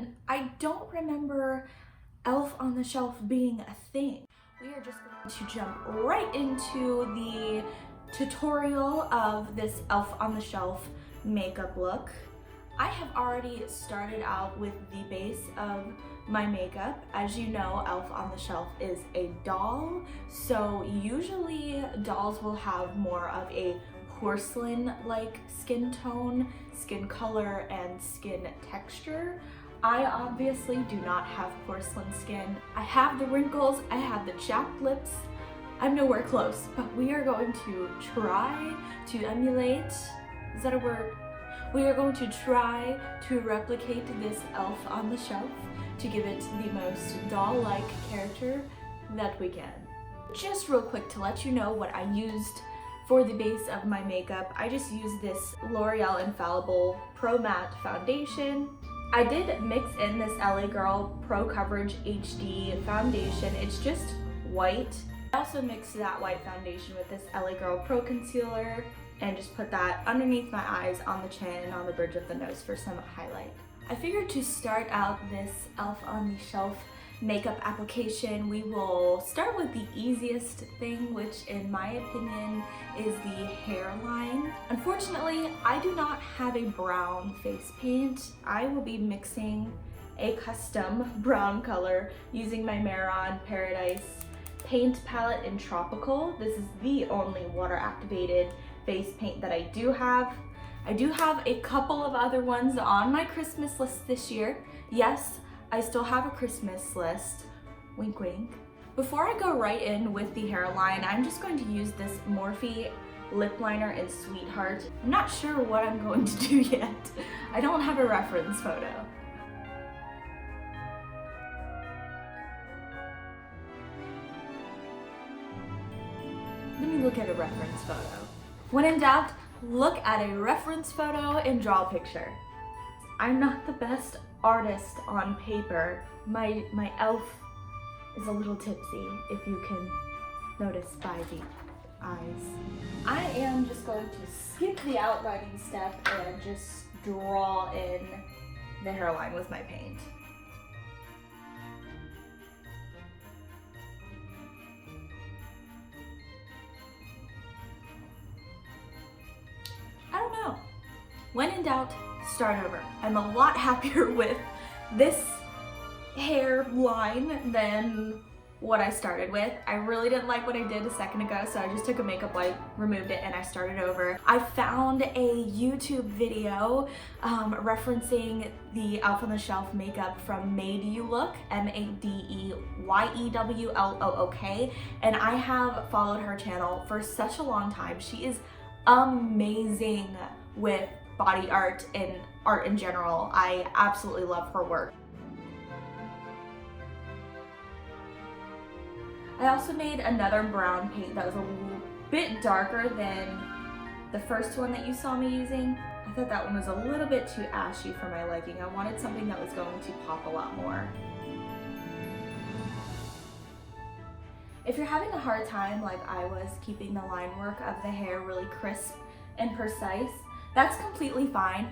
and I don't remember Elf on the Shelf being a thing. We are just going to jump right into the tutorial of this Elf on the Shelf makeup look. I have already started out with the base of my makeup. As you know, Elf on the Shelf is a doll, so usually dolls will have more of a porcelain-like skin tone, skin color, and skin texture. I obviously do not have porcelain skin. I have the wrinkles, I have the chapped lips. I'm nowhere close, but we are going to try to emulate, is that a word? We are going to try to replicate this Elf on the Shelf to give it the most doll-like character that we can. Just real quick to let you know what I used for the base of my makeup. I just used this L'Oreal Infallible Pro Matte Foundation. I did mix in this LA Girl Pro Coverage HD foundation. It's just white. I also mixed that white foundation with this LA Girl Pro Concealer and just put that underneath my eyes, on the chin, and on the bridge of the nose for some highlight. I figured to start out this Elf on the Shelf makeup application, we will start with the easiest thing, which in my opinion is the hairline. Unfortunately, I do not have a brown face paint. I will be mixing a custom brown color using my Mehron Paradise paint palette in Tropical. This is the only water activated face paint that I do have. I do have a couple of other ones on my Christmas list this year. Yes, I still have a Christmas list, wink wink. Before I go right in with the hairline, I'm just going to use this Morphe lip liner in Sweetheart. I'm not sure what I'm going to do yet. I don't have a reference photo. Let me look at a reference photo. When in doubt, look at a reference photo and draw a picture. I'm not the best artist on paper. My elf is a little tipsy, if you can notice by the eyes. I am just going to skip the outlining step and just draw in the hairline with my paint. I don't know. When in doubt, start over. I'm a lot happier with this hairline than what I started with. I really didn't like what I did a second ago, so I just took a makeup wipe, removed it, and I started over. I found a YouTube video referencing the Elf on the Shelf makeup from Made You Look, MADEYEWLOOK, and I have followed her channel for such a long time. She is amazing with body art and art in general. I absolutely love her work. I also made another brown paint that was a little bit darker than the first one that you saw me using. I thought that one was a little bit too ashy for my liking. I wanted something that was going to pop a lot more. If you're having a hard time, like I was, keeping the line work of the hair really crisp and precise, that's completely fine.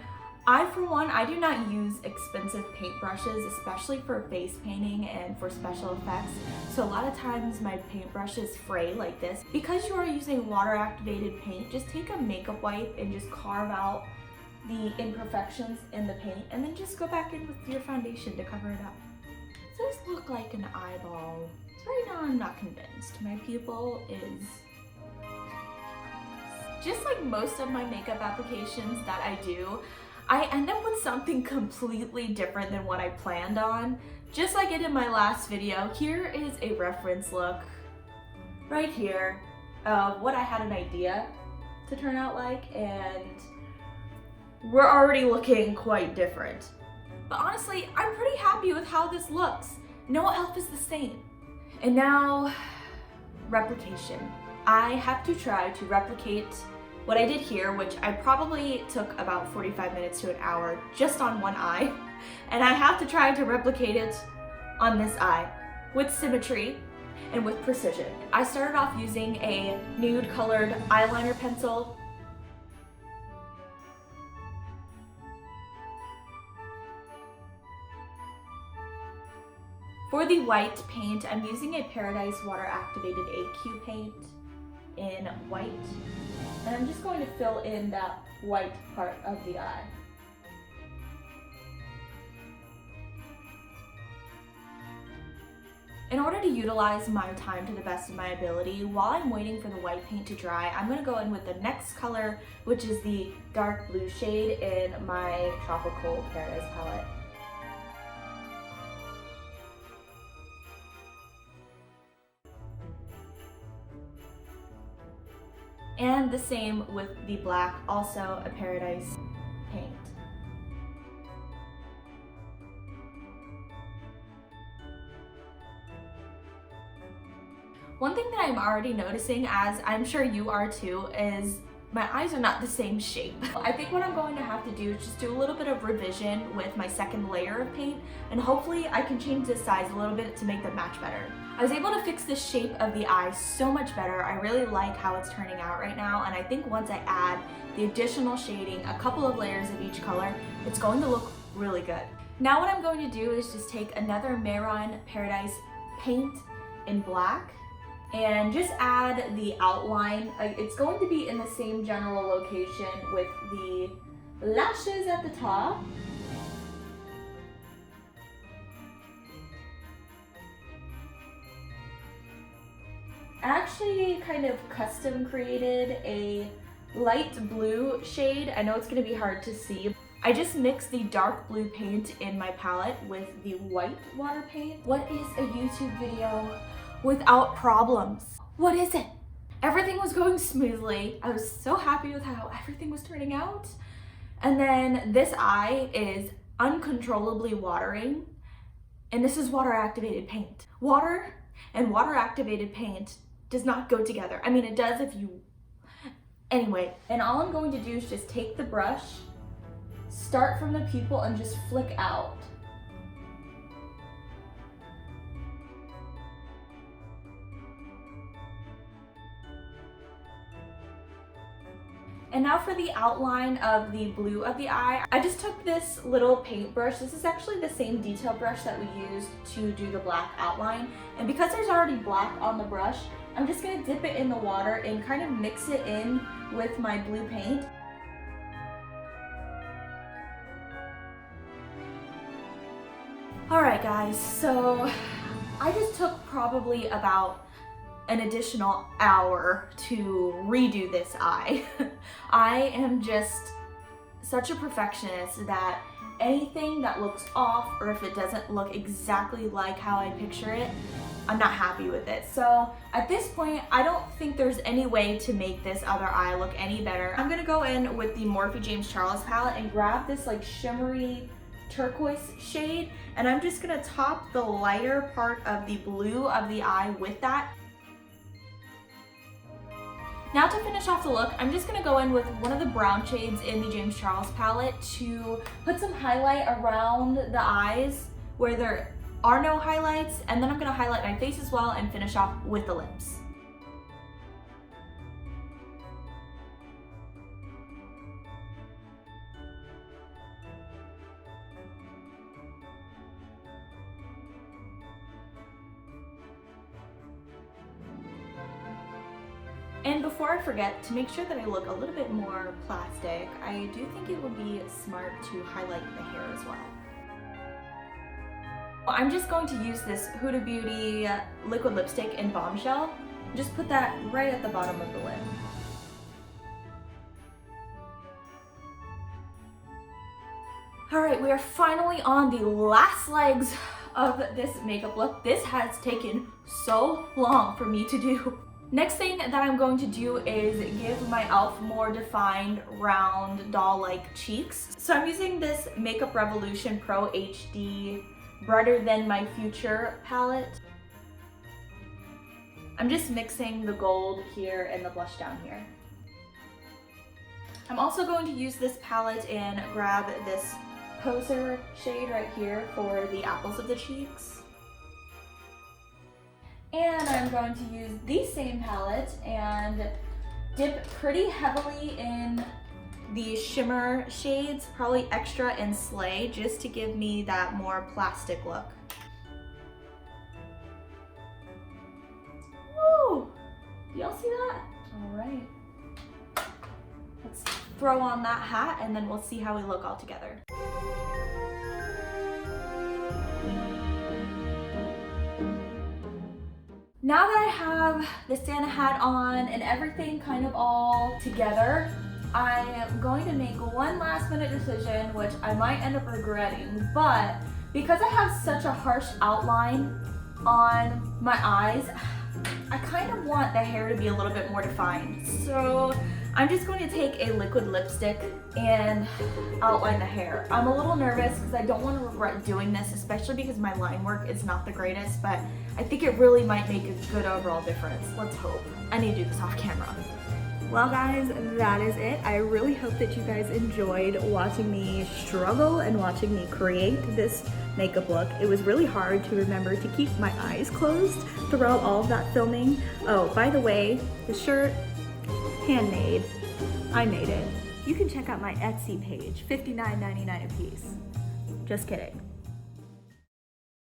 For one, I do not use expensive paintbrushes, especially for face painting and for special effects. So a lot of times my paintbrushes fray like this. Because you are using water activated paint, just take a makeup wipe and just carve out the imperfections in the paint and then just go back in with your foundation to cover it up. It does look like an eyeball. So right now I'm not convinced. My pupil is... Just like most of my makeup applications that I do, I end up with something completely different than what I planned on. Just like I did in my last video, here is a reference look right here of what I had an idea to turn out like, and we're already looking quite different. But honestly, I'm pretty happy with how this looks. No elf is the same. And now, replication. I have to try to replicate what I did here, which I probably took about 45 minutes to an hour just on one eye. And I have to try to replicate it on this eye with symmetry and with precision. I started off using a nude colored eyeliner pencil. For the white paint, I'm using a Paradise Water Activated AQ paint in white. And I'm just going to fill in that white part of the eye. In order to utilize my time to the best of my ability, while I'm waiting for the white paint to dry, I'm going to go in with the next color, which is the dark blue shade in my Tropical Paradise palette. And the same with the black, also a Paradise paint. One thing that I'm already noticing, as I'm sure you are too, is my eyes are not the same shape. I think what I'm going to have to do is just do a little bit of revision with my second layer of paint, and hopefully I can change the size a little bit to make them match better. I was able to fix the shape of the eye so much better. I really like how it's turning out right now, and I think once I add the additional shading, a couple of layers of each color, it's going to look really good. Now what I'm going to do is just take another Mehron Paradise paint in black and just add the outline. It's going to be in the same general location with the lashes at the top. I actually kind of custom created a light blue shade. I know it's going to be hard to see. I just mixed the dark blue paint in my palette with the white water paint. What is a YouTube video without problems? What is it? Everything was going smoothly. I was so happy with how everything was turning out. And then this eye is uncontrollably watering, and this is water activated paint. Water and water activated paint does not go together. I mean, it does if you... Anyway, and all I'm going to do is just take the brush, start from the pupil, and just flick out. And now for the outline of the blue of the eye, I just took this little paintbrush. This is actually the same detail brush that we used to do the black outline. And because there's already black on the brush, I'm just gonna dip it in the water and kind of mix it in with my blue paint. All right, guys, so I just took probably about an additional hour to redo this eye. I am just such a perfectionist that anything that looks off, or if it doesn't look exactly like how I picture it, I'm not happy with it. So at this point, I don't think there's any way to make this other eye look any better. I'm gonna go in with the Morphe James Charles palette and grab this like shimmery turquoise shade, and I'm just gonna top the lighter part of the blue of the eye with that. Now to finish off the look, I'm just gonna go in with one of the brown shades in the James Charles palette to put some highlight around the eyes where there are no highlights, and then I'm gonna highlight my face as well and finish off with the lips. And before I forget, to make sure that I look a little bit more plastic, I do think it would be smart to highlight the hair as well. I'm just going to use this Huda Beauty liquid lipstick in Bombshell. Just put that right at the bottom of the lid. All right, we are finally on the last legs of this makeup look. This has taken so long for me to do. Next thing that I'm going to do is give my elf more defined, round, doll-like cheeks. So I'm using this Makeup Revolution Pro HD Brighter Than My Future palette. I'm just mixing the gold here and the blush down here. I'm also going to use this palette and grab this Poser shade right here for the apples of the cheeks. And I'm going to use the same palette and dip pretty heavily in the shimmer shades, probably Extra and Slay, just to give me that more plastic look. right. Let's throw on that hat and then we'll see how we look all together. Now that I have the Santa hat on and everything kind of all together, I am going to make one last minute decision, which I might end up regretting, but because I have such a harsh outline on my eyes, I kind of want the hair to be a little bit more defined. So I'm just going to take a liquid lipstick and outline the hair. I'm a little nervous because I don't want to regret doing this, especially because my line work is not the greatest, but I think it really might make a good overall difference. Let's hope. I need to do this off camera. Well guys, that is it. I really hope that you guys enjoyed watching me struggle and watching me create this makeup look. It was really hard to remember to keep my eyes closed throughout all of that filming. Oh, by the way, the shirt, handmade. I made it. You can check out my Etsy page, $59.99 a piece. Just kidding.